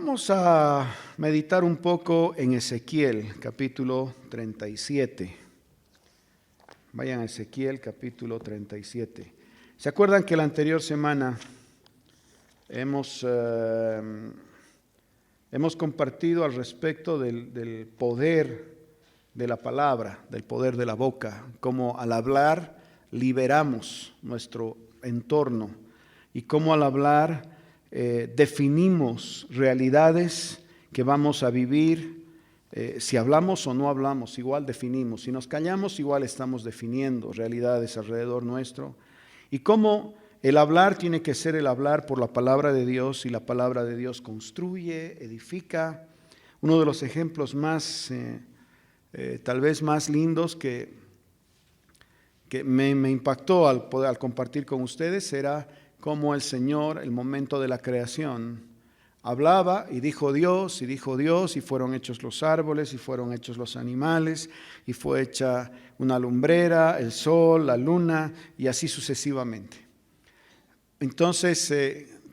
Vamos a meditar un poco en Ezequiel, capítulo 37. Vayan a Ezequiel, capítulo 37. ¿Se acuerdan que la anterior semana hemos compartido al respecto del poder de la palabra, del poder de la boca, cómo al hablar liberamos nuestro entorno y cómo al hablar definimos realidades que vamos a vivir? Si hablamos o no hablamos, igual definimos. Si nos callamos, igual estamos definiendo realidades alrededor nuestro. Y cómo el hablar tiene que ser el hablar por la palabra de Dios, y la palabra de Dios construye, edifica. Uno de los ejemplos más, tal vez más lindos que me impactó al compartir con ustedes era cómo el Señor, el momento de la creación, hablaba y dijo Dios, y fueron hechos los árboles, y fueron hechos los animales, y fue hecha una lumbrera, el sol, la luna, y así sucesivamente. Entonces,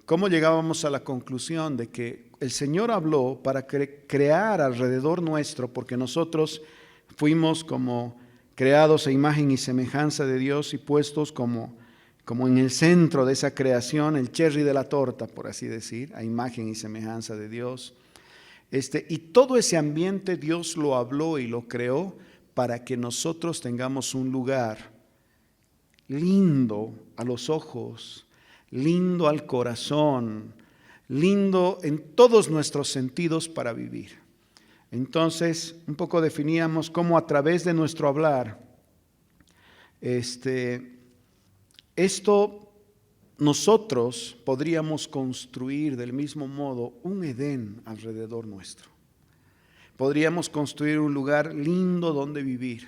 ¿cómo llegábamos a la conclusión de que el Señor habló para crear alrededor nuestro, porque nosotros fuimos como creados a imagen y semejanza de Dios y puestos como en el centro de esa creación, el cherry de la torta, por así decir, a imagen y semejanza de Dios. Y todo ese ambiente Dios lo habló y lo creó para que nosotros tengamos un lugar lindo a los ojos, lindo al corazón, lindo en todos nuestros sentidos para vivir. Entonces, un poco definíamos cómo a través de nuestro hablar, esto nosotros podríamos construir del mismo modo un Edén alrededor nuestro. Podríamos construir un lugar lindo donde vivir,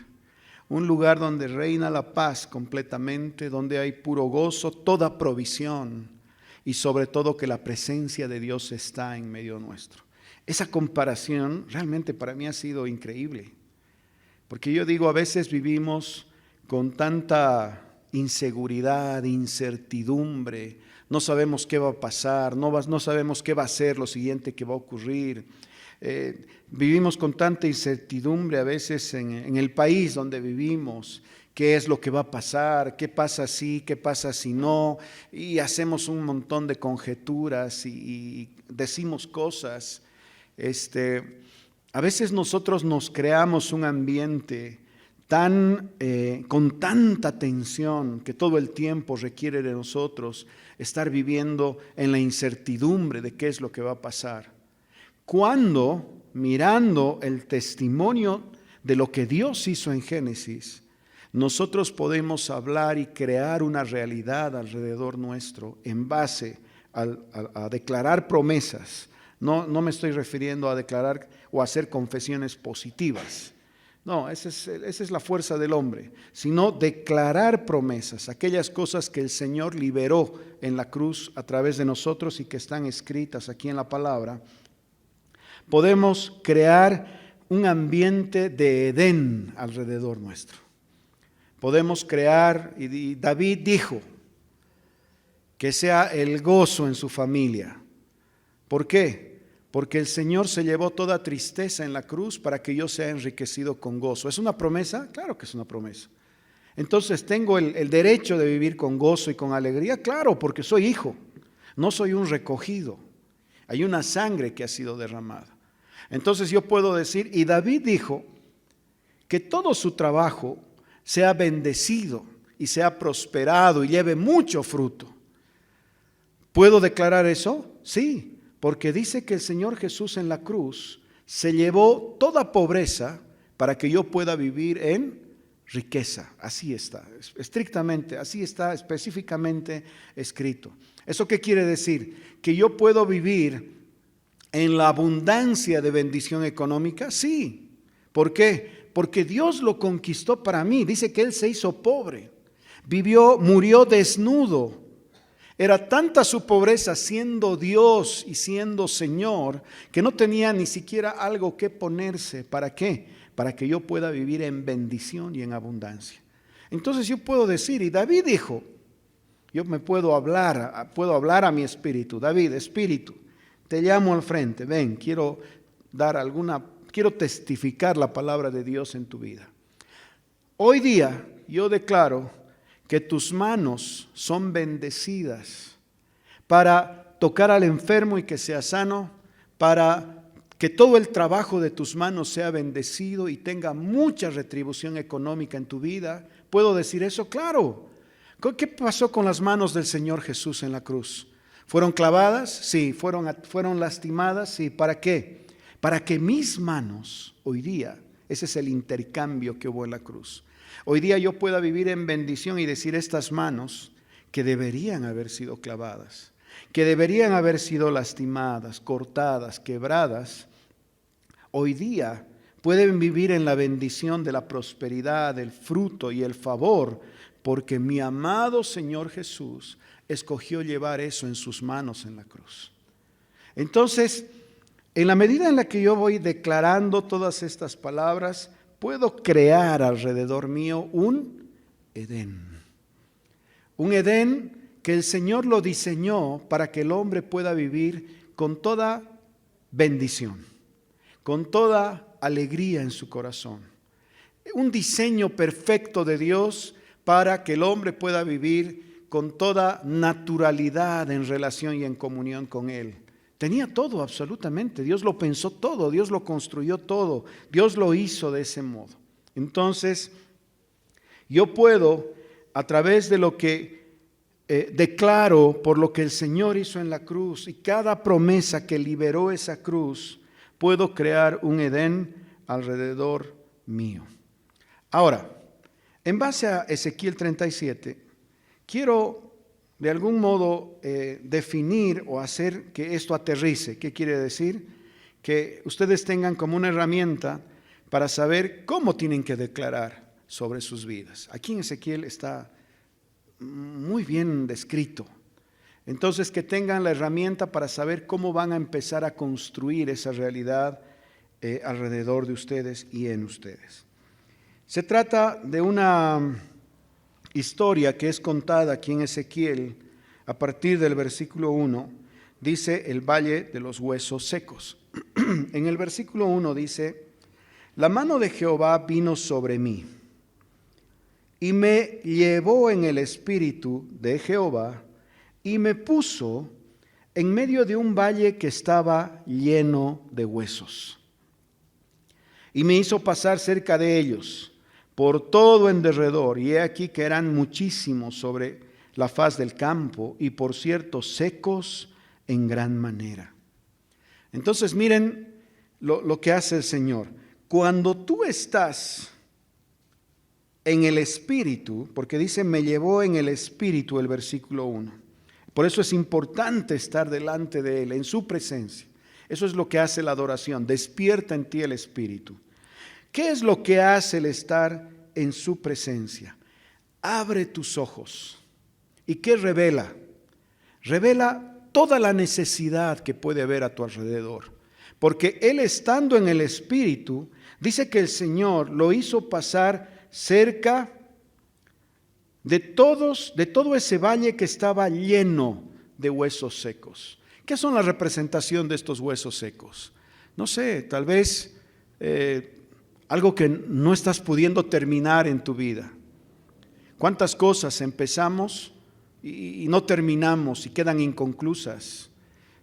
un lugar donde reina la paz completamente, donde hay puro gozo, toda provisión y sobre todo que la presencia de Dios está en medio nuestro. Esa comparación realmente para mí ha sido increíble, porque yo digo, a veces vivimos con tanta inseguridad, incertidumbre, no sabemos qué va a pasar, no sabemos qué va a ser lo siguiente que va a ocurrir. Vivimos con tanta incertidumbre a veces en el país donde vivimos, qué es lo que va a pasar, qué pasa si, qué pasa si no, y hacemos un montón de conjeturas y decimos cosas. A veces nosotros nos creamos un ambiente con tanta tensión que todo el tiempo requiere de nosotros estar viviendo en la incertidumbre de qué es lo que va a pasar. Cuando, mirando el testimonio de lo que Dios hizo en Génesis, nosotros podemos hablar y crear una realidad alrededor nuestro en base a declarar promesas. No me estoy refiriendo a declarar o hacer confesiones positivas. No, esa es la fuerza del hombre, sino declarar promesas, aquellas cosas que el Señor liberó en la cruz a través de nosotros y que están escritas aquí en la palabra. Podemos crear un ambiente de Edén alrededor nuestro. Podemos crear, y David dijo, que sea el gozo en su familia. ¿Por qué? Porque el Señor se llevó toda tristeza en la cruz para que yo sea enriquecido con gozo. ¿Es una promesa? Claro que es una promesa. Entonces, ¿tengo el derecho de vivir con gozo y con alegría? Claro, porque soy hijo, no soy un recogido. Hay una sangre que ha sido derramada. Entonces yo puedo decir, y David dijo, que todo su trabajo sea bendecido y sea prosperado y lleve mucho fruto. ¿Puedo declarar eso? Sí. Porque dice que el Señor Jesús en la cruz se llevó toda pobreza para que yo pueda vivir en riqueza. Así está, estrictamente, así está específicamente escrito. ¿Eso qué quiere decir? ¿Que yo puedo vivir en la abundancia de bendición económica? Sí. ¿Por qué? Porque Dios lo conquistó para mí. Dice que Él se hizo pobre, murió desnudo. Era tanta su pobreza siendo Dios y siendo Señor que no tenía ni siquiera algo que ponerse. ¿Para qué? Para que yo pueda vivir en bendición y en abundancia. Entonces yo puedo decir, y David dijo, yo puedo hablar a mi espíritu, David, espíritu, te llamo al frente, ven, quiero testificar la palabra de Dios en tu vida. Hoy día yo declaro que tus manos son bendecidas para tocar al enfermo y que sea sano, para que todo el trabajo de tus manos sea bendecido y tenga mucha retribución económica en tu vida. ¿Puedo decir eso? Claro. ¿Qué pasó con las manos del Señor Jesús en la cruz? ¿Fueron clavadas? Sí. ¿Fueron lastimadas? Sí. ¿Para qué? Para que mis manos hoy día, ese es el intercambio que hubo en la cruz, hoy día yo pueda vivir en bendición y decir, estas manos que deberían haber sido clavadas, que deberían haber sido lastimadas, cortadas, quebradas, hoy día pueden vivir en la bendición de la prosperidad, el fruto y el favor, porque mi amado Señor Jesús escogió llevar eso en sus manos en la cruz. Entonces, en la medida en la que yo voy declarando todas estas palabras, puedo crear alrededor mío un Edén. Un Edén que el Señor lo diseñó para que el hombre pueda vivir con toda bendición, con toda alegría en su corazón. Un diseño perfecto de Dios para que el hombre pueda vivir con toda naturalidad en relación y en comunión con Él. Tenía todo absolutamente, Dios lo pensó todo, Dios lo construyó todo, Dios lo hizo de ese modo. Entonces, yo puedo, a través de lo que declaro por lo que el Señor hizo en la cruz y cada promesa que liberó esa cruz, puedo crear un Edén alrededor mío. Ahora, en base a Ezequiel 37, quiero de algún modo definir o hacer que esto aterrice. ¿Qué quiere decir? Que ustedes tengan como una herramienta para saber cómo tienen que declarar sobre sus vidas. Aquí en Ezequiel está muy bien descrito. Entonces, que tengan la herramienta para saber cómo van a empezar a construir esa realidad alrededor de ustedes y en ustedes. Se trata de una historia que es contada aquí en Ezequiel a partir del versículo 1. Dice el valle de los huesos secos. En el versículo 1 dice: la mano de Jehová vino sobre mí y me llevó en el espíritu de Jehová y me puso en medio de un valle que estaba lleno de huesos. Y me hizo pasar cerca de ellos por todo en derredor, y he aquí que eran muchísimos sobre la faz del campo, y por cierto secos en gran manera. Entonces miren lo que hace el Señor. Cuando tú estás en el Espíritu, porque dice me llevó en el Espíritu el versículo 1. Por eso es importante estar delante de Él, en su presencia. Eso es lo que hace la adoración, despierta en ti el Espíritu. ¿Qué es lo que hace el estar en su presencia? Abre tus ojos. ¿Y qué revela? Revela toda la necesidad que puede haber a tu alrededor. Porque Él, estando en el Espíritu, dice que el Señor lo hizo pasar cerca de todo ese valle que estaba lleno de huesos secos. ¿Qué son la representación de estos huesos secos? No sé, tal vez algo que no estás pudiendo terminar en tu vida. ¿Cuántas cosas empezamos y no terminamos y quedan inconclusas?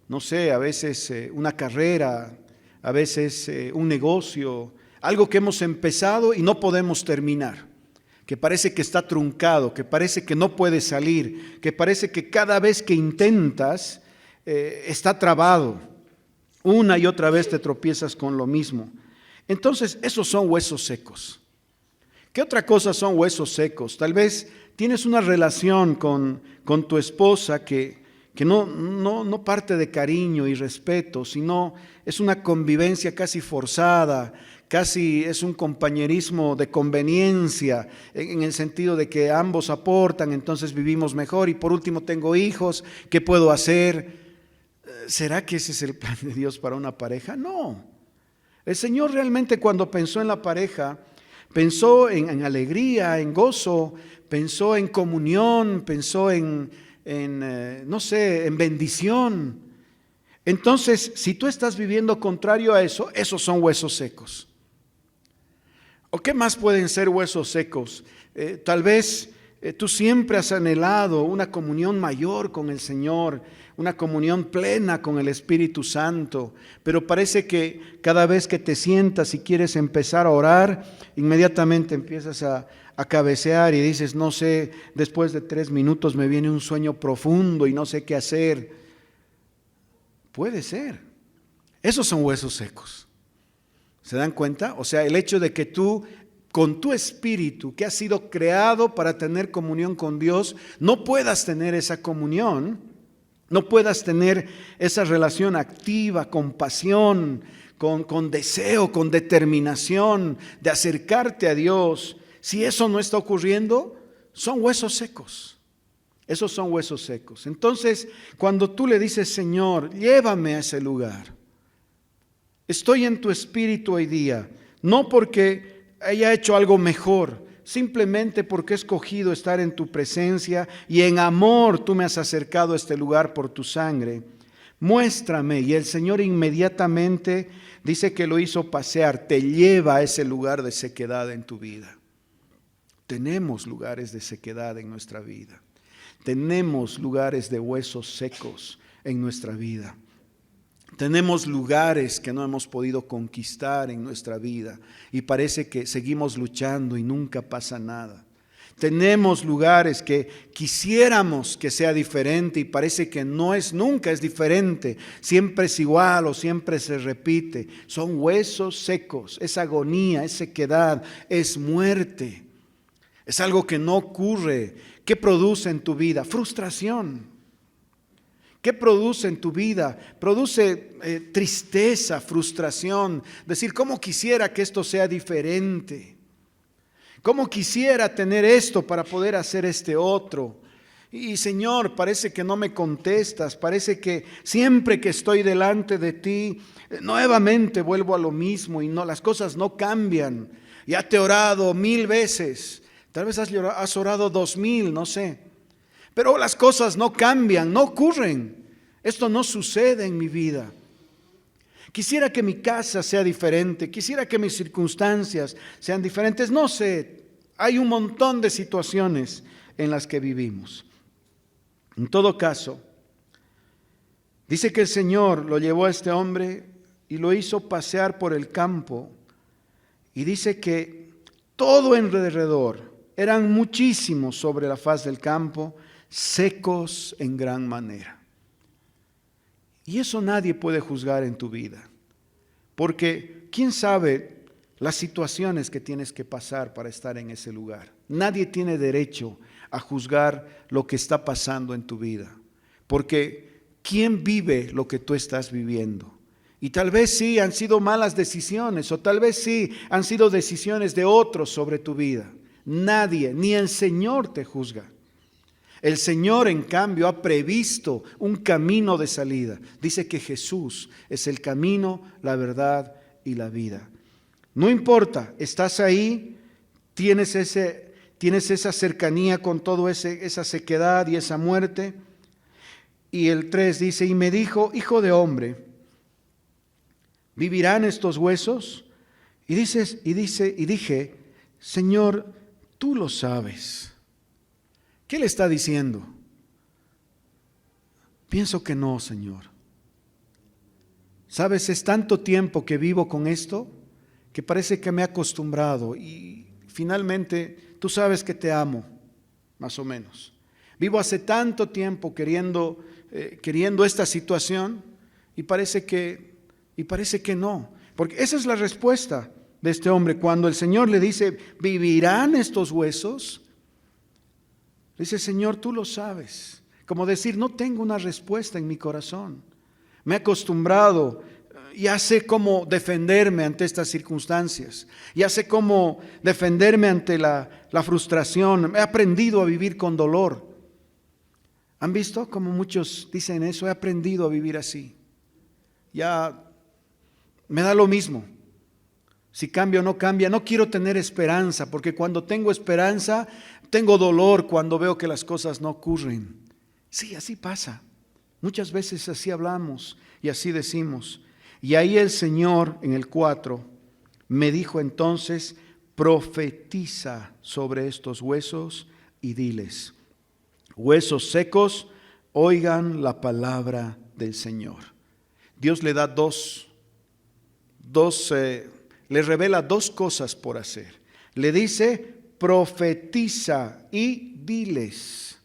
No sé, a veces una carrera, a veces un negocio, algo que hemos empezado y no podemos terminar, que parece que está truncado, que parece que no puede salir, que parece que cada vez que intentas está trabado. Una y otra vez te tropiezas con lo mismo. Entonces, esos son huesos secos. ¿Qué otra cosa son huesos secos? Tal vez tienes una relación con tu esposa que no parte de cariño y respeto, sino es una convivencia casi forzada, casi es un compañerismo de conveniencia, en el sentido de que ambos aportan, entonces vivimos mejor. Y por último, tengo hijos, ¿qué puedo hacer? ¿Será que ese es el plan de Dios para una pareja? No. El Señor realmente, cuando pensó en la pareja, pensó en alegría, en gozo, pensó en comunión, pensó en bendición. Entonces, si tú estás viviendo contrario a eso, esos son huesos secos. ¿O qué más pueden ser huesos secos? Tal vez tú siempre has anhelado una comunión mayor con el Señor, una comunión plena con el Espíritu Santo, pero parece que cada vez que te sientas y quieres empezar a orar, inmediatamente empiezas a cabecear y dices, no sé, después de 3 minutos me viene un sueño profundo y no sé qué hacer. Puede ser. Esos son huesos secos. ¿Se dan cuenta? O sea, el hecho de que tú, con tu espíritu, que has sido creado para tener comunión con Dios, no puedas tener esa comunión, no puedas tener esa relación activa, con pasión, con deseo, con determinación de acercarte a Dios. Si eso no está ocurriendo, son huesos secos. Esos son huesos secos. Entonces, cuando tú le dices, Señor, llévame a ese lugar. Estoy en tu espíritu hoy día, no porque haya hecho algo mejor, simplemente porque he escogido estar en tu presencia y en amor tú me has acercado a este lugar por tu sangre. Muéstrame. Y el Señor inmediatamente dice que lo hizo pasear, te lleva a ese lugar de sequedad en tu vida. Tenemos lugares de sequedad en nuestra vida. Tenemos lugares de huesos secos en nuestra vida. Tenemos lugares que no hemos podido conquistar en nuestra vida y parece que seguimos luchando y nunca pasa nada. Tenemos lugares que quisiéramos que sea diferente y parece que nunca es diferente, siempre es igual o siempre se repite. Son huesos secos, es agonía, es sequedad, es muerte. Es algo que no ocurre. ¿Qué produce en tu vida? Frustración. ¿Qué produce en tu vida? Produce tristeza, frustración. Decir, ¿cómo quisiera que esto sea diferente? ¿Cómo quisiera tener esto para poder hacer este otro? Y Señor, parece que no me contestas. Parece que siempre que estoy delante de ti, nuevamente vuelvo a lo mismo y no, las cosas no cambian. Ya te he orado 1000 veces. Tal vez has orado 2000, no sé. Pero las cosas no cambian, no ocurren. Esto no sucede en mi vida. Quisiera que mi casa sea diferente. Quisiera que mis circunstancias sean diferentes. No sé, hay un montón de situaciones en las que vivimos. En todo caso, dice que el Señor lo llevó a este hombre y lo hizo pasear por el campo. Y dice que todo alrededor eran muchísimos sobre la faz del campo, secos en gran manera. Y eso nadie puede juzgar en tu vida, porque quién sabe las situaciones que tienes que pasar para estar en ese lugar. Nadie tiene derecho a juzgar lo que está pasando en tu vida, porque ¿quién vive lo que tú estás viviendo? Y tal vez sí han sido malas decisiones, o tal vez sí han sido decisiones de otros sobre tu vida. Nadie, ni el Señor te juzga. El Señor, en cambio, ha previsto un camino de salida. Dice que Jesús es el camino, la verdad y la vida. No importa, estás ahí, tienes esa cercanía con toda esa sequedad y esa muerte. Y el 3 dice, y me dijo, hijo de hombre, ¿vivirán estos huesos? Y dije, Señor, tú lo sabes. ¿Qué le está diciendo? Pienso que no, Señor. ¿Sabes? Es tanto tiempo que vivo con esto que parece que me he acostumbrado y finalmente tú sabes que te amo, más o menos. Vivo hace tanto tiempo queriendo esta situación y parece que no. Porque esa es la respuesta de este hombre. Cuando el Señor le dice, ¿vivirán estos huesos? Dice, Señor, tú lo sabes. Como decir, no tengo una respuesta en mi corazón. Me he acostumbrado, ya sé cómo defenderme ante estas circunstancias. Ya sé cómo defenderme ante la frustración. He aprendido a vivir con dolor. ¿Han visto cómo muchos dicen eso? He aprendido a vivir así. Ya me da lo mismo. Si cambia o no cambia, no quiero tener esperanza, porque cuando tengo esperanza, tengo dolor cuando veo que las cosas no ocurren. Sí, así pasa. Muchas veces así hablamos y así decimos. Y ahí el Señor en el 4 me dijo entonces: profetiza sobre estos huesos y diles: huesos secos, oigan la palabra del Señor. Dios le da le revela dos cosas por hacer. Le dice: profetiza y diles.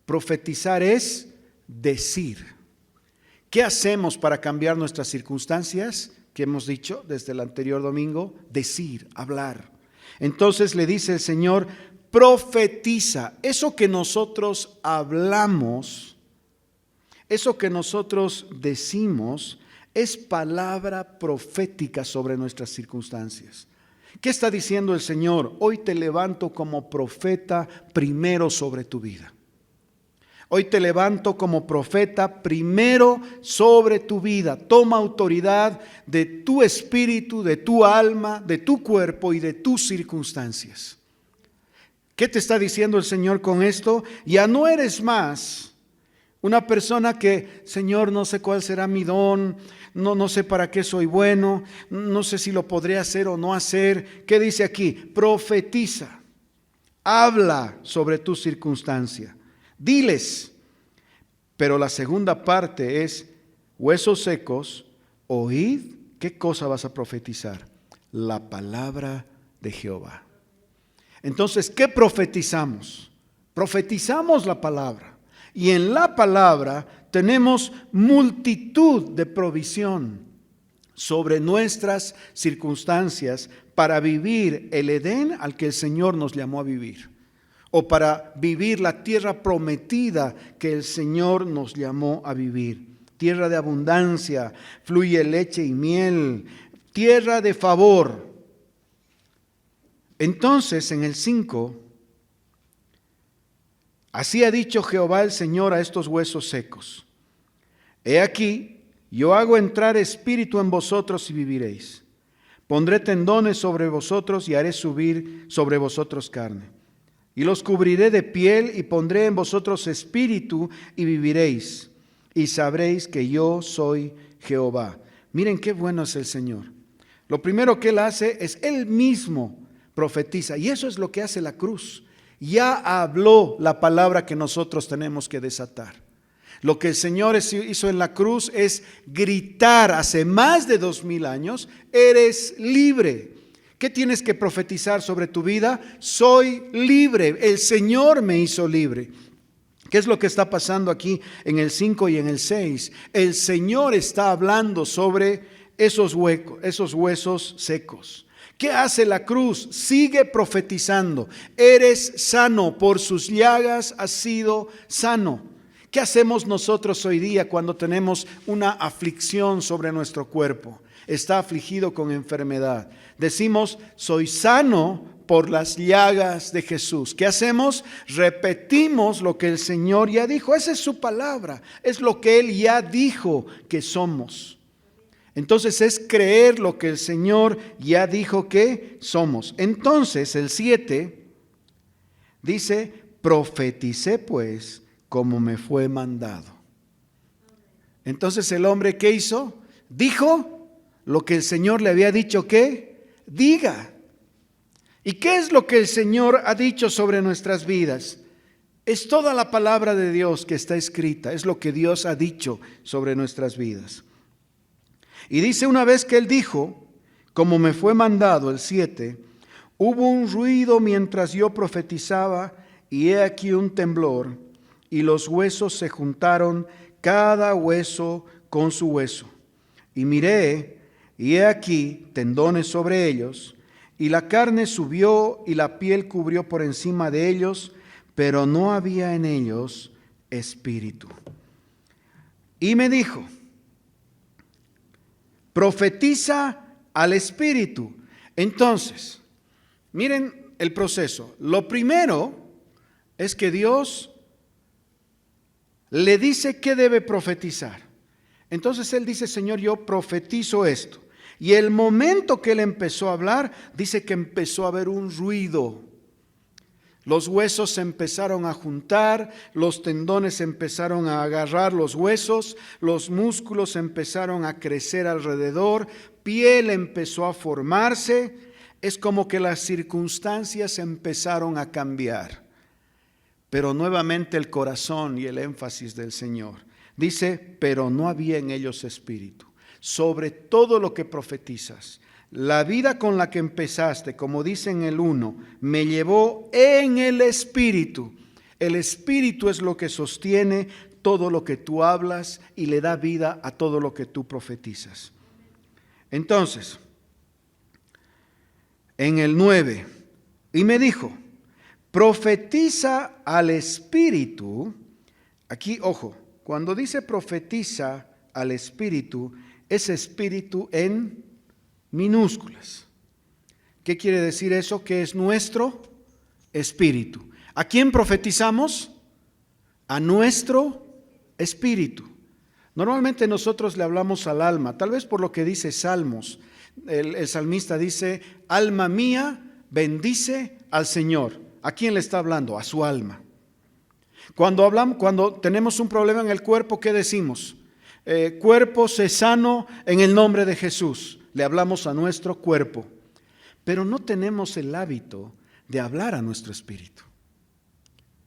Profetizar es decir. ¿Qué hacemos para cambiar nuestras circunstancias? Que hemos dicho desde el anterior domingo: decir, hablar. Entonces le dice el Señor: profetiza. Eso que nosotros hablamos, eso que nosotros decimos, es palabra profética sobre nuestras circunstancias. ¿Qué está diciendo el Señor? Hoy te levanto como profeta primero sobre tu vida. Hoy te levanto como profeta primero sobre tu vida. Toma autoridad de tu espíritu, de tu alma, de tu cuerpo y de tus circunstancias. ¿Qué te está diciendo el Señor con esto? Ya no eres más una persona que: Señor, no sé cuál será mi don, no sé para qué soy bueno, no sé si lo podré hacer o no hacer. ¿Qué dice aquí? Profetiza, habla sobre tu circunstancia, diles. Pero la segunda parte es: huesos secos, oíd. ¿Qué cosa vas a profetizar? La palabra de Jehová. Entonces, ¿qué profetizamos? Profetizamos la palabra. Y en la palabra tenemos multitud de provisión sobre nuestras circunstancias para vivir el Edén al que el Señor nos llamó a vivir, o para vivir la tierra prometida que el Señor nos llamó a vivir. Tierra de abundancia, fluye leche y miel, tierra de favor. Entonces, en el 5, así ha dicho Jehová el Señor a estos huesos secos: he aquí, yo hago entrar espíritu en vosotros y viviréis. Pondré tendones sobre vosotros y haré subir sobre vosotros carne. Y los cubriré de piel y pondré en vosotros espíritu y viviréis. Y sabréis que yo soy Jehová. Miren qué bueno es el Señor. Lo primero que Él hace es Él mismo profetiza. Y eso es lo que hace la cruz. Ya habló la palabra que nosotros tenemos que desatar. Lo que el Señor hizo en la cruz es gritar hace más de 2000 años: eres libre. ¿Qué tienes que profetizar sobre tu vida? Soy libre. El Señor me hizo libre. ¿Qué es lo que está pasando aquí en el 5 y en el 6? El Señor está hablando sobre esos huesos secos. ¿Qué hace la cruz? Sigue profetizando: eres sano, por sus llagas has sido sano. ¿Qué hacemos nosotros hoy día cuando tenemos una aflicción sobre nuestro cuerpo? Está afligido con enfermedad. Decimos: soy sano por las llagas de Jesús. ¿Qué hacemos? Repetimos lo que el Señor ya dijo. Esa es su palabra. Es lo que Él ya dijo que somos. Entonces es creer lo que el Señor ya dijo que somos. Entonces el 7 dice: profeticé pues como me fue mandado. Entonces el hombre, ¿qué hizo? Dijo lo que el Señor le había dicho que diga. ¿Y qué es lo que el Señor ha dicho sobre nuestras vidas? Es toda la palabra de Dios que está escrita. Es lo que Dios ha dicho sobre nuestras vidas. Y dice: una vez que Él dijo, como me fue mandado, el 7, hubo un ruido mientras yo profetizaba, y he aquí un temblor, y los huesos se juntaron, cada hueso con su hueso. Y miré, y he aquí tendones sobre ellos, y la carne subió, y la piel cubrió por encima de ellos, pero no había en ellos espíritu. Y me dijo: profetiza al espíritu. Entonces, miren el proceso. Lo primero es que Dios le dice qué debe profetizar. Entonces él dice: Señor, yo profetizo esto. Y el momento que él empezó a hablar, dice que empezó a haber un ruido. Los huesos se empezaron a juntar, los tendones empezaron a agarrar los huesos, los músculos empezaron a crecer alrededor, piel empezó a formarse. Es como que las circunstancias empezaron a cambiar. Pero nuevamente el corazón y el énfasis del Señor dice, pero no había en ellos espíritu. Sobre todo lo que profetizas, la vida con la que empezaste, como dice en el 1, me llevó en el Espíritu. El Espíritu es lo que sostiene todo lo que tú hablas y le da vida a todo lo que tú profetizas. Entonces, en el 9, y me dijo, profetiza al Espíritu. Aquí, ojo, cuando dice profetiza al Espíritu, es Espíritu en minúsculas. ¿Qué quiere decir eso? Que es nuestro espíritu. ¿A quién profetizamos? A nuestro espíritu. Normalmente nosotros le hablamos al alma, tal vez por lo que dice Salmos. El salmista dice, alma mía, bendice al Señor. ¿A quién le está hablando? A su alma. Cuando tenemos un problema en el cuerpo, ¿qué decimos? Cuerpo, sé sano en el nombre de Jesús. Le hablamos a nuestro cuerpo, pero no tenemos el hábito de hablar a nuestro espíritu,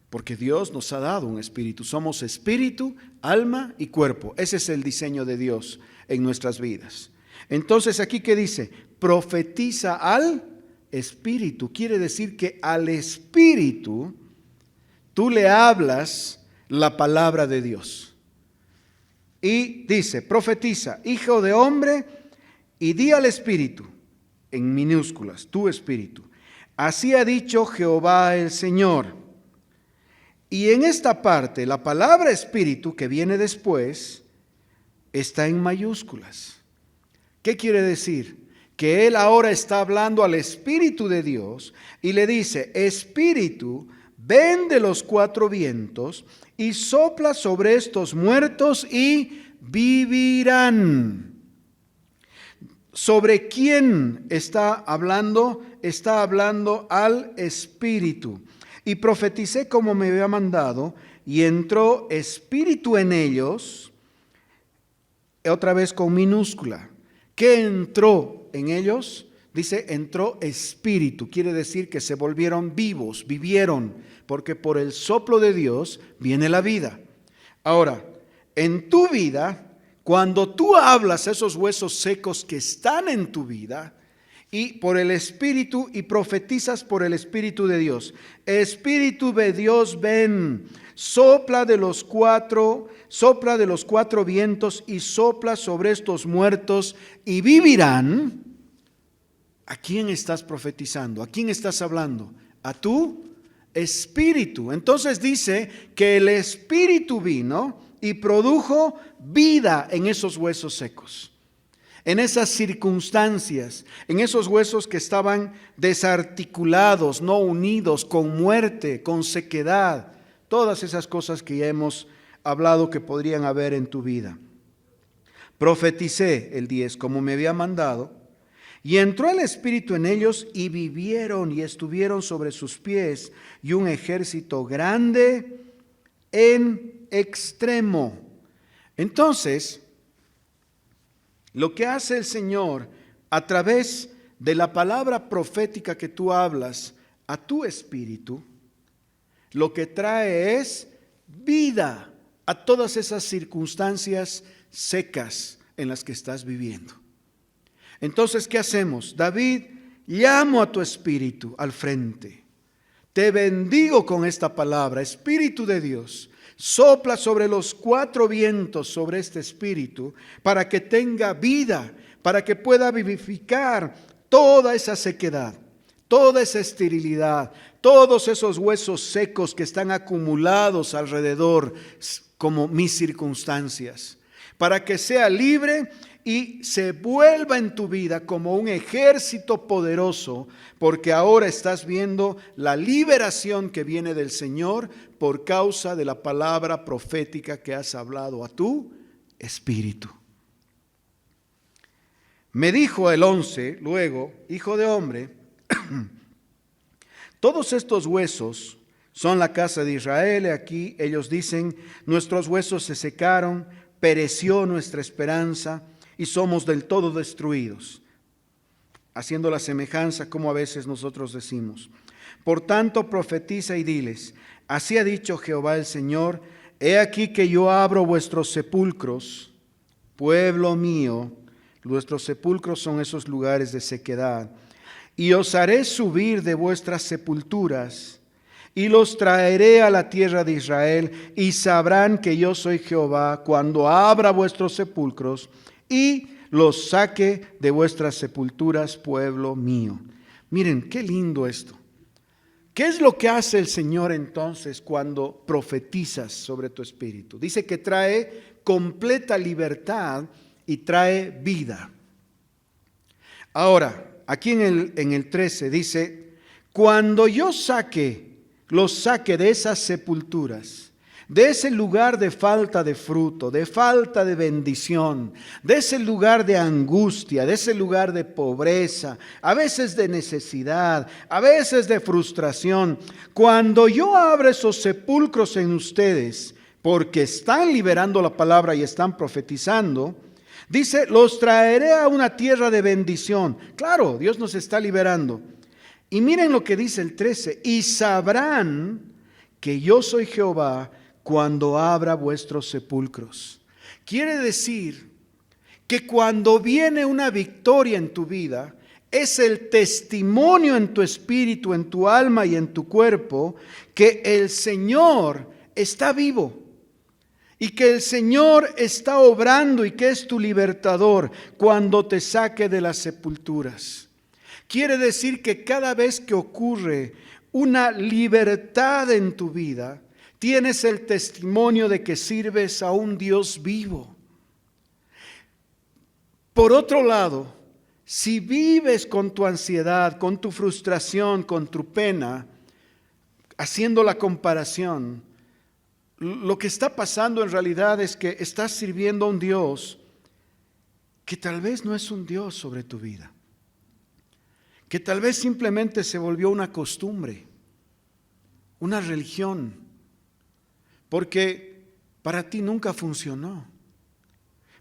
porque Dios nos ha dado un espíritu. Somos espíritu, alma y cuerpo. Ese es el diseño de Dios en nuestras vidas. Entonces aquí que dice, profetiza al espíritu, quiere decir que al espíritu tú le hablas la palabra de Dios. Y dice, profetiza, hijo de hombre, y di al espíritu, en minúsculas, tu espíritu. Así ha dicho Jehová el Señor. Y en esta parte, la palabra espíritu que viene después, está en mayúsculas. ¿Qué quiere decir? Que él ahora está hablando al Espíritu de Dios y le dice, Espíritu, ven de los cuatro vientos y sopla sobre estos muertos y vivirán. ¿Sobre quién está hablando? Está hablando al Espíritu. Y profeticé como me había mandado, y entró espíritu en ellos, otra vez con minúscula. ¿Qué entró en ellos? Dice, entró espíritu, quiere decir que se volvieron vivos, vivieron, porque por el soplo de Dios viene la vida. Ahora, en tu vida, cuando tú hablas a esos huesos secos que están en tu vida, y por el Espíritu, y profetizas por el Espíritu de Dios. Espíritu de Dios, ven, sopla de los cuatro vientos y sopla sobre estos muertos y vivirán. ¿A quién estás profetizando? ¿A quién estás hablando? A tu Espíritu. Entonces dice que el Espíritu vino y produjo vida en esos huesos secos. En esas circunstancias, en esos huesos que estaban desarticulados, no unidos, con muerte, con sequedad, todas esas cosas que ya hemos hablado que podrían haber en tu vida. Profeticé el 10 como me había mandado, y entró el Espíritu en ellos y vivieron y estuvieron sobre sus pies, y un ejército grande en extremo. Entonces, lo que hace el Señor a través de la palabra profética que tú hablas a tu espíritu, lo que trae es vida a todas esas circunstancias secas en las que estás viviendo. Entonces, ¿qué hacemos? David, llamo a tu espíritu al frente. Te bendigo con esta palabra, Espíritu de Dios. Sopla sobre los cuatro vientos, sobre este espíritu, para que tenga vida, para que pueda vivificar toda esa sequedad, toda esa esterilidad, todos esos huesos secos que están acumulados alrededor, como mis circunstancias, para que sea libre y se vuelva en tu vida como un ejército poderoso, porque ahora estás viendo la liberación que viene del Señor por causa de la palabra profética que has hablado a tu espíritu. Me dijo el 11, luego, hijo de hombre, Todos estos huesos son la casa de Israel. Aquí ellos dicen, nuestros huesos se secaron, pereció nuestra esperanza y somos del todo destruidos. Haciendo la semejanza como a veces nosotros decimos. Por tanto, profetiza y diles, así ha dicho Jehová el Señor, he aquí que yo abro vuestros sepulcros, pueblo mío. Vuestros sepulcros son esos lugares de sequedad. Y os haré subir de vuestras sepulturas, y los traeré a la tierra de Israel, y sabrán que yo soy Jehová, cuando abra vuestros sepulcros, y los saque de vuestras sepulturas, pueblo mío. Miren, qué lindo esto. ¿Qué es lo que hace el Señor entonces cuando profetizas sobre tu espíritu? Dice que trae completa libertad y trae vida. Ahora, aquí en el 13 dice, cuando yo los saque de esas sepulturas, de ese lugar de falta de fruto, de falta de bendición, de ese lugar de angustia, de ese lugar de pobreza, a veces de necesidad, a veces de frustración, cuando yo abra esos sepulcros en ustedes, porque están liberando la palabra y están profetizando, dice, los traeré a una tierra de bendición. Claro, Dios nos está liberando. Y miren lo que dice el 13, y sabrán que yo soy Jehová cuando abra vuestros sepulcros. Quiere decir que cuando viene una victoria en tu vida, es el testimonio en tu espíritu, en tu alma y en tu cuerpo, que el Señor está vivo. Y que el Señor está obrando y que es tu libertador cuando te saque de las sepulturas. Quiere decir que cada vez que ocurre una libertad en tu vida, tienes el testimonio de que sirves a un Dios vivo. Por otro lado, si vives con tu ansiedad, con tu frustración, con tu pena, haciendo la comparación, lo que está pasando en realidad es que estás sirviendo a un Dios que tal vez no es un Dios sobre tu vida, que tal vez simplemente se volvió una costumbre, una religión, porque para ti nunca funcionó,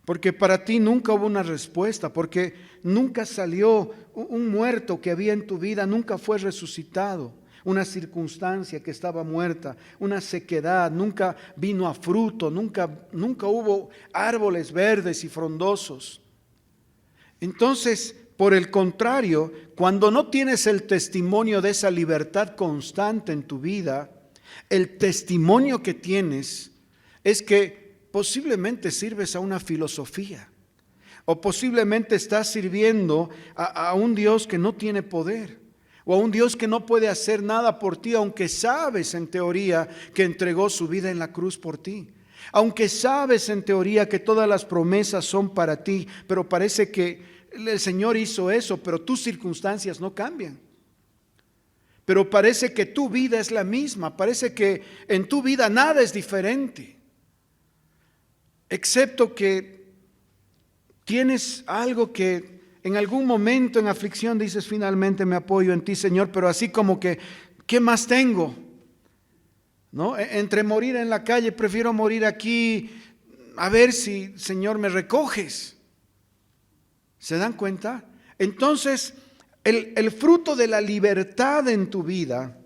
porque para ti nunca hubo una respuesta, porque nunca salió un muerto que había en tu vida, nunca fue resucitado. Una circunstancia que estaba muerta, una sequedad, nunca vino a fruto, nunca hubo árboles verdes y frondosos. Entonces, por el contrario, cuando no tienes el testimonio de esa libertad constante en tu vida, el testimonio que tienes es que posiblemente sirves a una filosofía, o posiblemente estás sirviendo a un Dios que no tiene poder. O a un Dios que no puede hacer nada por ti, aunque sabes en teoría que entregó su vida en la cruz por ti. Aunque sabes en teoría que todas las promesas son para ti, pero parece que el Señor hizo eso, pero tus circunstancias no cambian. Pero parece que tu vida es la misma, parece que en tu vida nada es diferente. Excepto que tienes algo que en algún momento en aflicción dices, finalmente me apoyo en ti, Señor, pero así como que, ¿qué más tengo? ¿No? Entre morir en la calle, prefiero morir aquí, a ver si, Señor, me recoges. ¿Se dan cuenta? Entonces, el fruto de la libertad en tu vida,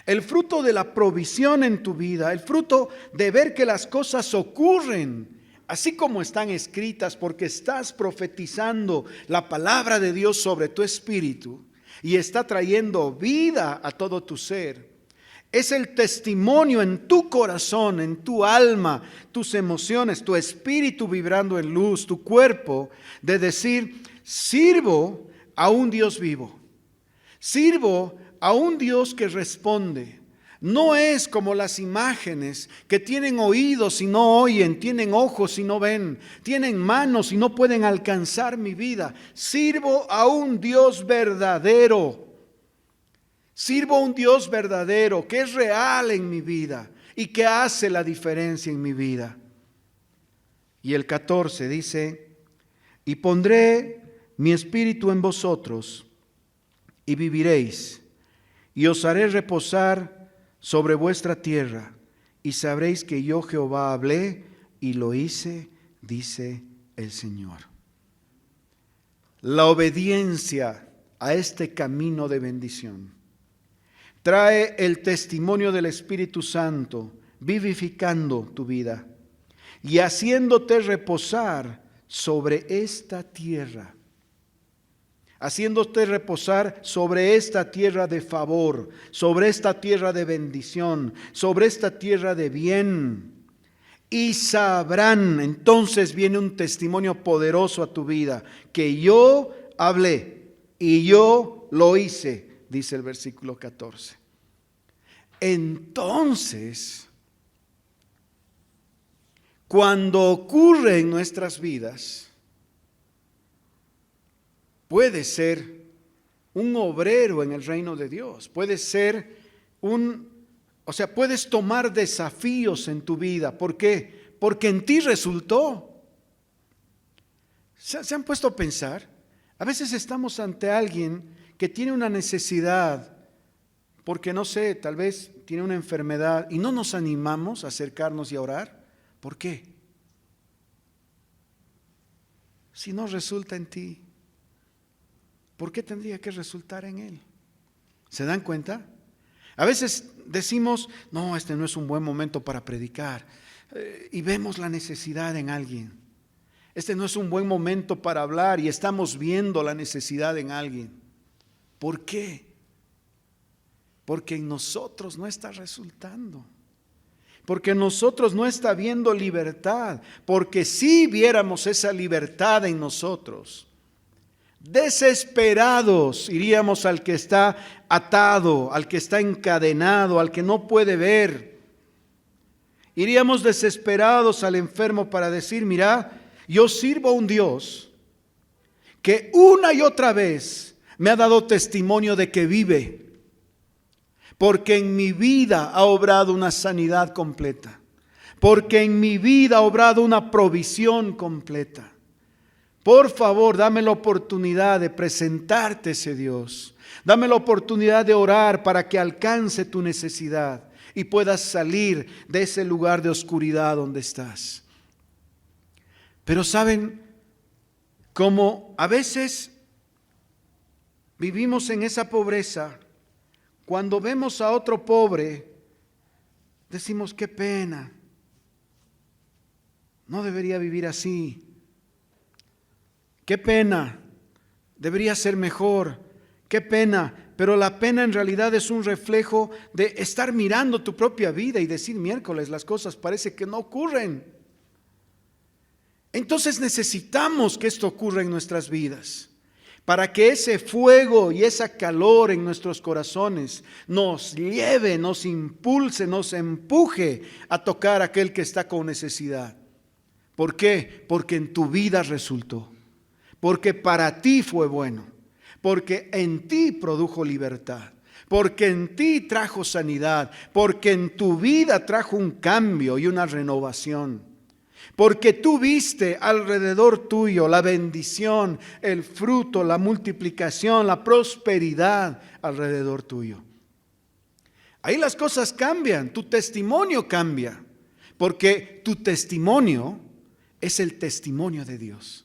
el fruto de la provisión en tu vida, el fruto de ver que las cosas ocurren así como están escritas, porque estás profetizando la palabra de Dios sobre tu espíritu y está trayendo vida a todo tu ser. Es el testimonio en tu corazón, en tu alma, tus emociones, tu espíritu vibrando en luz, tu cuerpo, de decir, sirvo a un Dios vivo. Sirvo a un Dios que responde. No es como las imágenes que tienen oídos y no oyen, tienen ojos y no ven, tienen manos y no pueden alcanzar mi vida. Sirvo a un Dios verdadero. Sirvo a un Dios verdadero que es real en mi vida y que hace la diferencia en mi vida. Y el 14 dice, y pondré mi espíritu en vosotros y viviréis. y os haré reposar sobre vuestra tierra, y sabréis que yo Jehová hablé y lo hice, dice el Señor. La obediencia a este camino de bendición trae el testimonio del Espíritu Santo, vivificando tu vida y haciéndote reposar sobre esta tierra. Haciéndote reposar sobre esta tierra de favor, sobre esta tierra de bendición, sobre esta tierra de bien. Y sabrán, entonces viene un testimonio poderoso a tu vida, que yo hablé y yo lo hice, dice el versículo 14. Entonces, cuando ocurre en nuestras vidas, puede ser un obrero en el reino de Dios, puede ser puedes tomar desafíos en tu vida. ¿Por qué? Porque en ti resultó. ¿Se han puesto a pensar? A veces estamos ante alguien que tiene una necesidad, porque no sé, tal vez tiene una enfermedad y no nos animamos a acercarnos y a orar. ¿Por qué? Si no resulta en ti, ¿por qué tendría que resultar en él? ¿Se dan cuenta? A veces decimos, no, este no es un buen momento para predicar, y vemos la necesidad en alguien. Este no es un buen momento para hablar y estamos viendo la necesidad en alguien. ¿Por qué? Porque en nosotros no está resultando. Porque en nosotros no está habiendo libertad. Porque si viéramos esa libertad en nosotros, desesperados iríamos al que está atado, al que está encadenado, al que no puede ver. Iríamos desesperados al enfermo para decir, mira, yo sirvo a un Dios que una y otra vez me ha dado testimonio de que vive, porque en mi vida ha obrado una sanidad completa, porque en mi vida ha obrado una provisión completa. Por favor, dame la oportunidad de presentarte ese Dios. Dame la oportunidad de orar para que alcance tu necesidad y puedas salir de ese lugar de oscuridad donde estás. Pero saben, como a veces vivimos en esa pobreza, cuando vemos a otro pobre, decimos, qué pena, no debería vivir así. Qué pena, debería ser mejor, qué pena, pero la pena en realidad es un reflejo de estar mirando tu propia vida y decir, miércoles, las cosas parece que no ocurren. Entonces necesitamos que esto ocurra en nuestras vidas, para que ese fuego y esa calor en nuestros corazones nos lleve, nos impulse, nos empuje a tocar a aquel que está con necesidad. ¿Por qué? Porque en tu vida resultó. Porque para ti fue bueno, porque en ti produjo libertad, porque en ti trajo sanidad, porque en tu vida trajo un cambio y una renovación, porque tú viste alrededor tuyo la bendición, el fruto, la multiplicación, la prosperidad alrededor tuyo. Ahí las cosas cambian, tu testimonio cambia, porque tu testimonio es el testimonio de Dios.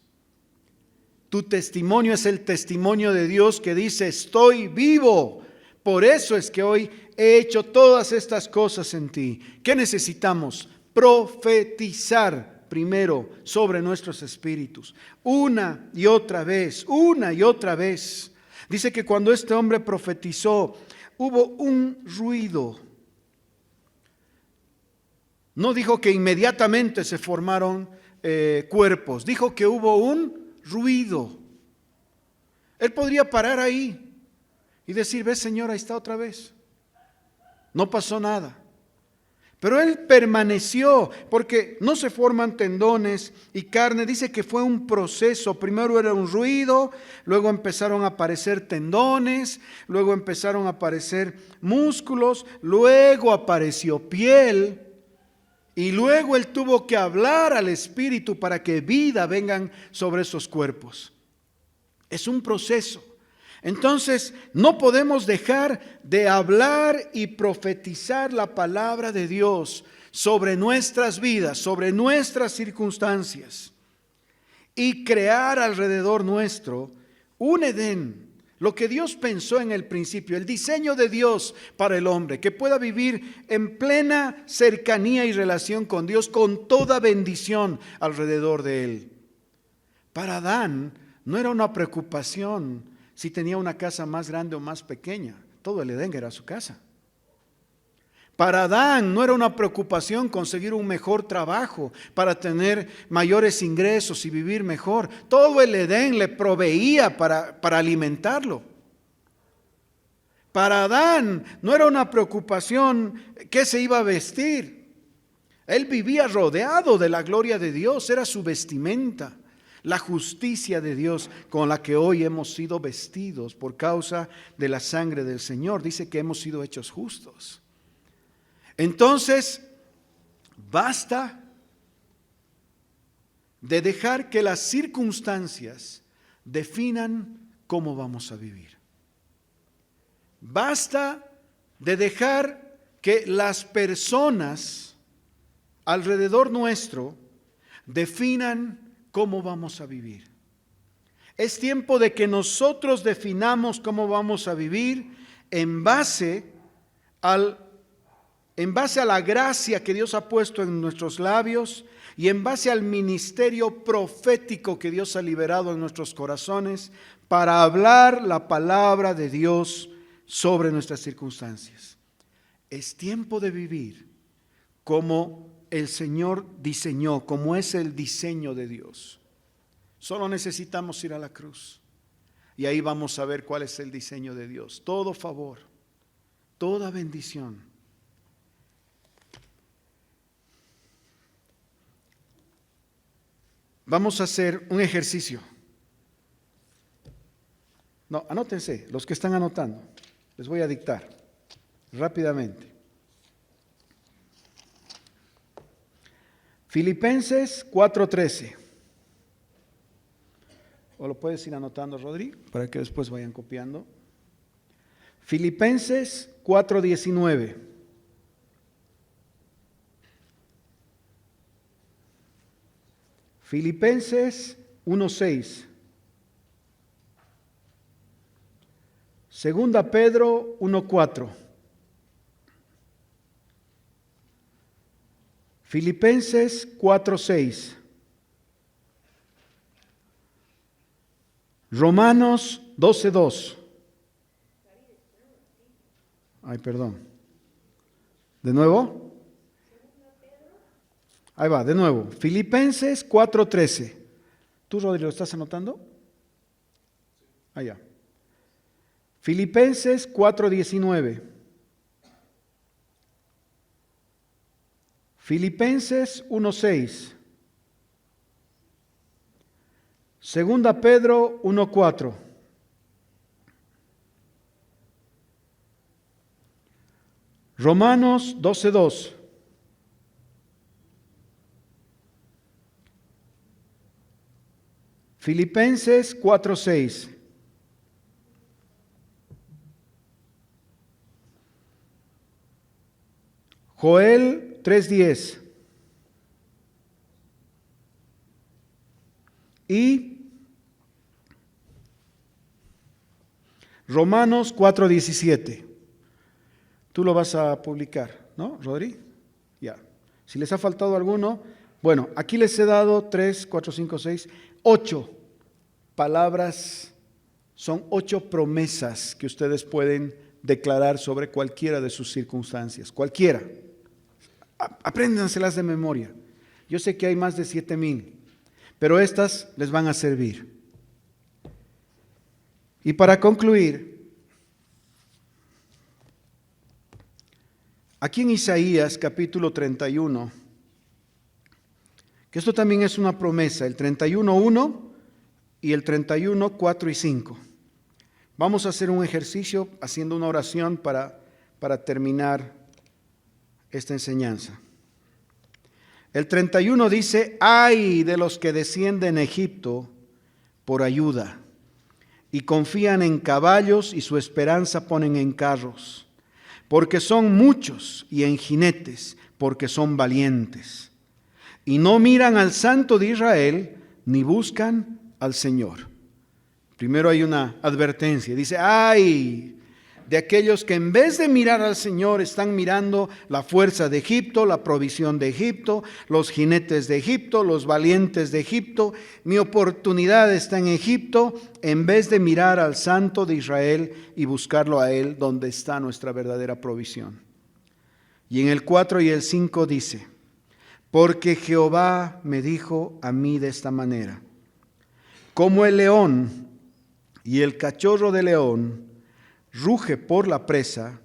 Tu testimonio es el testimonio de Dios que dice, estoy vivo. Por eso es que hoy he hecho todas estas cosas en ti. ¿Qué necesitamos? Profetizar primero sobre nuestros espíritus. Una y otra vez, una y otra vez. Dice que cuando este hombre profetizó, hubo un ruido. No dijo que inmediatamente se formaron cuerpos. Dijo que hubo un ruido. Él podría parar ahí y decir, ves Señor, ahí está otra vez. No pasó nada. Pero él permaneció, porque no se forman tendones y carne. Dice que fue un proceso. Primero era un ruido, luego empezaron a aparecer tendones, luego empezaron a aparecer músculos, luego apareció piel. Y luego él tuvo que hablar al Espíritu para que vida vengan sobre esos cuerpos. Es un proceso. Entonces, no podemos dejar de hablar y profetizar la palabra de Dios sobre nuestras vidas, sobre nuestras circunstancias, y crear alrededor nuestro un Edén, lo que Dios pensó en el principio, el diseño de Dios para el hombre, que pueda vivir en plena cercanía y relación con Dios, con toda bendición alrededor de él. Para Adán no era una preocupación si tenía una casa más grande o más pequeña. Todo el Edén era su casa. Para Adán no era una preocupación conseguir un mejor trabajo para tener mayores ingresos y vivir mejor. Todo el Edén le proveía para alimentarlo. Para Adán no era una preocupación qué se iba a vestir. Él vivía rodeado de la gloria de Dios, era su vestimenta. La justicia de Dios con la que hoy hemos sido vestidos por causa de la sangre del Señor. Dice que hemos sido hechos justos. Entonces, basta de dejar que las circunstancias definan cómo vamos a vivir. Basta de dejar que las personas alrededor nuestro definan cómo vamos a vivir. Es tiempo de que nosotros definamos cómo vamos a vivir en base a la gracia que Dios ha puesto en nuestros labios y en base al ministerio profético que Dios ha liberado en nuestros corazones para hablar la palabra de Dios sobre nuestras circunstancias. Es tiempo de vivir como el Señor diseñó, como es el diseño de Dios. Solo necesitamos ir a la cruz y ahí vamos a ver cuál es el diseño de Dios. Todo favor, toda bendición. Vamos a hacer un ejercicio. No, anótense, los que están anotando. Les voy a dictar rápidamente. Filipenses 4:13. ¿O lo puedes ir anotando, Rodri? Para que después vayan copiando. Filipenses 4:19. Filipenses 1:6. Segunda Pedro 1:4. Filipenses 4:6. Romanos 12:2. Ay, perdón. ¿De nuevo? Ahí va, de nuevo. Filipenses 4:13. ¿Tú, Rodrigo, lo estás anotando? Allá. Filipenses 4:19. Filipenses 1:6. Segunda Pedro 1:4. Romanos 12:2. Filipenses 4:6. Joel 3:10. Y Romanos 4:17. Tú lo vas a publicar, ¿no, Rodri? Ya. Si les ha faltado alguno, bueno, aquí les he dado 3, 4, 5, 6, 8 palabras, son 8 promesas que ustedes pueden declarar sobre cualquiera de sus circunstancias, cualquiera. Apréndanselas de memoria. Yo sé que hay más de 7,000, pero estas les van a servir. Y para concluir, aquí en Isaías capítulo 31, que esto también es una promesa, el 31:1 y el 31:4 y 5. Vamos a hacer un ejercicio haciendo una oración para terminar esta enseñanza. El 31 dice: ay de los que descienden a Egipto por ayuda y confían en caballos y su esperanza ponen en carros, porque son muchos, y en jinetes, porque son valientes. Y no miran al Santo de Israel, ni buscan al Señor. Primero hay una advertencia, dice, ¡ay! De aquellos que en vez de mirar al Señor están mirando la fuerza de Egipto, la provisión de Egipto, los jinetes de Egipto, los valientes de Egipto. Mi oportunidad está en Egipto, en vez de mirar al Santo de Israel y buscarlo a Él, donde está nuestra verdadera provisión. Y en el 4 y el 5 dice, porque Jehová me dijo a mí de esta manera, como el león y el cachorro de león ruge por la presa,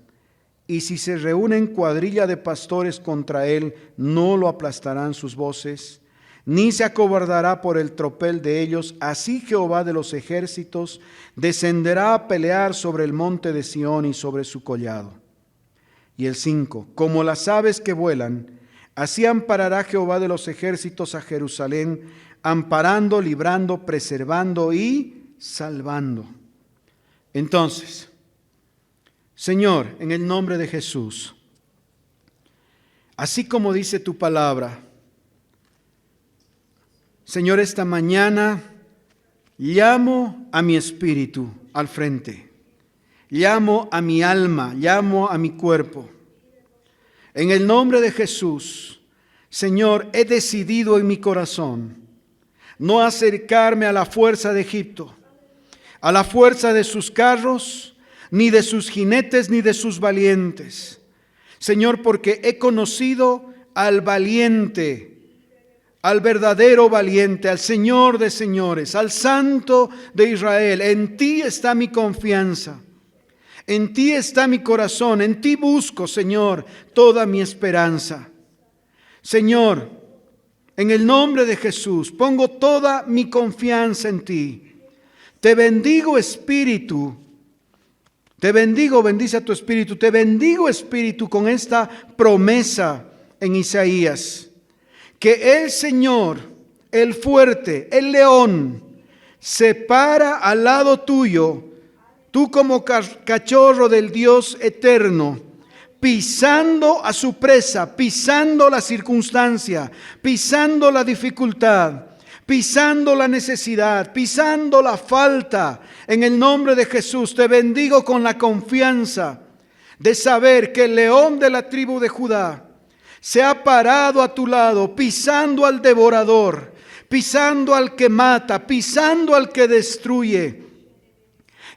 y si se reúnen cuadrilla de pastores contra él, no lo aplastarán sus voces, ni se acobardará por el tropel de ellos. Así Jehová de los ejércitos descenderá a pelear sobre el monte de Sión y sobre su collado. Y el 5, como las aves que vuelan, así amparará Jehová de los ejércitos a Jerusalén, amparando, librando, preservando y salvando. Entonces, Señor, en el nombre de Jesús, así como dice tu palabra, Señor, esta mañana llamo a mi espíritu al frente, llamo a mi alma, llamo a mi cuerpo. En el nombre de Jesús, Señor, he decidido en mi corazón no acercarme a la fuerza de Egipto, a la fuerza de sus carros, ni de sus jinetes, ni de sus valientes. Señor, porque he conocido al valiente, al verdadero valiente, al Señor de señores, al Santo de Israel. En ti está mi confianza, en ti está mi corazón, en ti busco, Señor, toda mi esperanza. Señor, en el nombre de Jesús, pongo toda mi confianza en ti. Te bendigo, Espíritu. Te bendigo, bendice a tu Espíritu. Te bendigo, Espíritu, con esta promesa en Isaías. Que el Señor, el fuerte, el león, se para al lado tuyo, tú como cachorro del Dios eterno, pisando a su presa, pisando la circunstancia, pisando la dificultad, pisando la necesidad, pisando la falta. En el nombre de Jesús te bendigo con la confianza de saber que el león de la tribu de Judá se ha parado a tu lado, pisando al devorador, pisando al que mata, pisando al que destruye,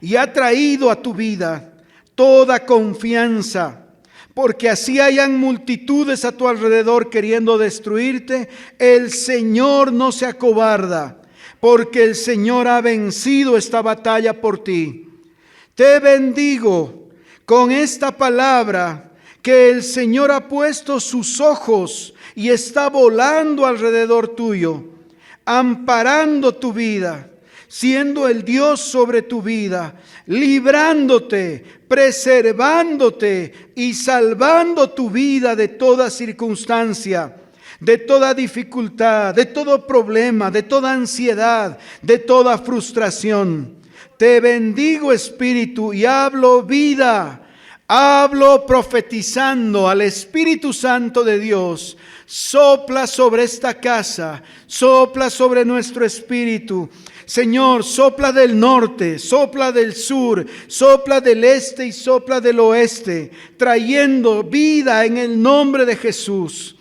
y ha traído a tu vida toda confianza. Porque así hayan multitudes a tu alrededor queriendo destruirte, el Señor no se acobarda, porque el Señor ha vencido esta batalla por ti. Te bendigo con esta palabra, que el Señor ha puesto sus ojos y está volando alrededor tuyo, amparando tu vida, siendo el Dios sobre tu vida, librándote, preservándote y salvando tu vida de toda circunstancia, de toda dificultad, de todo problema, de toda ansiedad, de toda frustración. Te bendigo, Espíritu, y hablo vida, hablo profetizando al Espíritu Santo de Dios. Sopla sobre esta casa, sopla sobre nuestro espíritu. Señor, sopla del norte, sopla del sur, sopla del este y sopla del oeste, trayendo vida en el nombre de Jesús.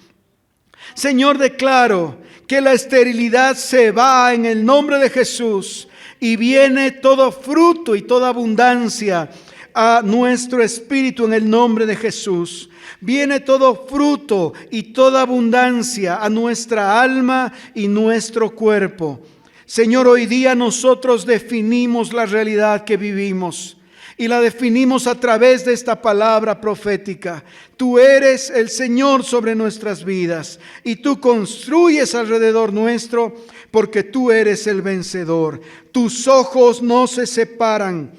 Señor, declaro que la esterilidad se va en el nombre de Jesús y viene todo fruto y toda abundancia a nuestro espíritu en el nombre de Jesús. Viene todo fruto y toda abundancia a nuestra alma y nuestro cuerpo. Señor, hoy día nosotros definimos la realidad que vivimos y la definimos a través de esta palabra profética. Tú eres el Señor sobre nuestras vidas y tú construyes alrededor nuestro, porque tú eres el vencedor. Tus ojos no se separan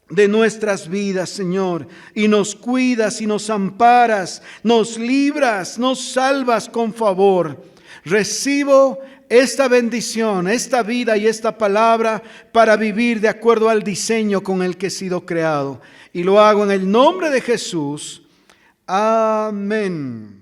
de nuestras vidas, Señor, y nos cuidas y nos amparas, nos libras, nos salvas con favor. Recibo esta bendición, esta vida y esta palabra para vivir de acuerdo al diseño con el que he sido creado. Y lo hago en el nombre de Jesús. Amén.